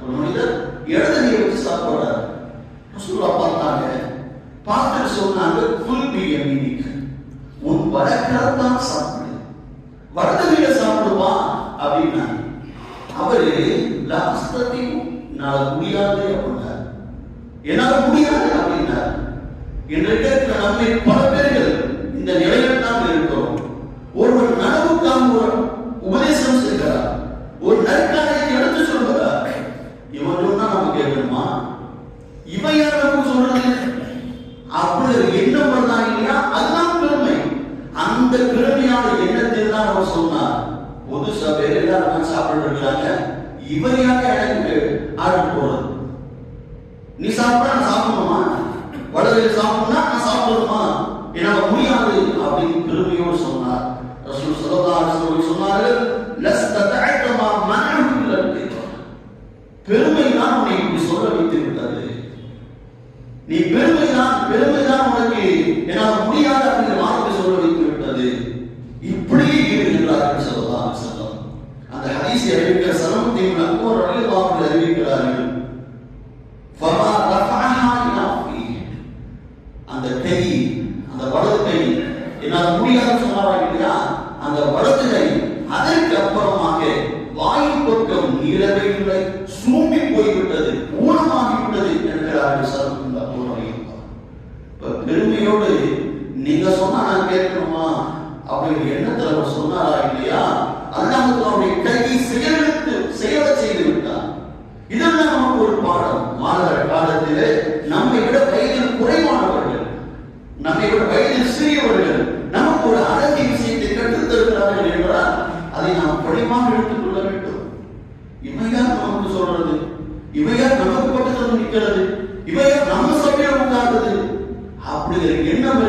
ஒரு மனிதர் இடது கையை வச்சு சாப்பிடுறாரு. ரசூலுல்லாஹ் பார்த்தாங்க, பார்த்துட்டு சொன்னாங்க, குல் பி யமீனிக், உன் வலக்கரத்தால் சாப்பிடு, வலது கையில சாப்பிடுவா அப்படின்னா. அவரு லாஸ்ததி, என்னால முடியாது அப்படின்னார். என்னால முடியாது அப்படின்னார். இன்றைக்கு இருக்கிற நம்மை பல பேர்கள் இந்த நிலையில் தான் இருக்கிறோம். ஒருவர் நனவுக்காக ஒரு உபதேசம் செய்கிறார், ஒரு நற்காரியத்தை எடுத்து சொல்கிறார். இவன் சொன்னா நம்ம கேட்கணுமா? இவன் யார் நமக்கு சொல்றது? அப்படி எண்ணம் வருதான் இல்லையா? அதுதான் பெருமை. அந்த பெருமையான எண்ணத்தில் தான் அவர் சொன்னார், பொது சபையில் எல்லாரும் சாப்பிட்டு இருக்கிறாங்க, இவர் யாரு எனக்கு ஆர்டர் போறது? நீ சாப்பிட்டா நான் சாப்பிடணுமா? வலது சாப்பிடணும்னா நான் சாப்பிடணுமா? என்னால முடியாது அப்படின்னு பெருமையோடு சொன்னார். ரசூல் ஸல்லல்லாஹு அலைஹி வஸல்லம் சொன்னார்கள், லஸ்ததஅதமா மனஹு லல்கிதா, பெருமை தான் உன்னை இப்படி சொல்ல வைத்து விட்டது. நீ பெருமைதான் உனக்கு என்னால முடியாது அப்படிங்கிற வார்த்தை சொல்ல வைத்து விட்டது. இப்படி இருக்கிறார்கள் ஸல்லல்லாஹு அலைஹி வஸல்லம். அந்த ஹதீஸை அறிவிக்கிற ஸலமத் இப்னு அக்வர் ரலியல்லாஹு அன்ஹு அறிவிக்கிறார்கள், ஃபமா ரஃபஅஹா இலா ஃபீ, அந்த கை, அந்த வலது கை என்னால முடியாது சொன்னாரா இல்லையா, அந்த வலது கை அதற்கு அப்புறமாக வாயில் பக்கம் நீளவே இல்லை, சூம்பி போய்விட்டது, ஊனமாகிவிட்டது என்கிறார்கள் ஸலமத் இப்னு அக்வர் ரலியல்லாஹு. இப்ப பெருமையோடு நீங்க சொன்னா நான் கேட்கணுமா அப்படிங்கிற எண்ணத்துல அவர் சொன்னாரா இல்லையா? அல்லாஹ் அவருடைய கையை செயல செய்து விட்டார். இதெல்லாம் நமக்கு ஒரு பாடம். மாணவ காலத்திலே நம்மை விட வயதில் குறைவானவர்கள், நம்மை விட வயதில் சிறியவர்கள் நமக்கு ஒரு அழகிய விஷயத்தை கற்றுத் தருகிறார்கள் என்றால் அதை நாம் படிமாக எடுத்துக்கொள்ள வேண்டும். இவையார் நமக்கு சொல்றது, இவையார் நமக்கு பக்கத்தில் நிற்கிறது, இவையார் நம்ம சபையில் உட்கார்றது அப்படிங்கிற எண்ணம்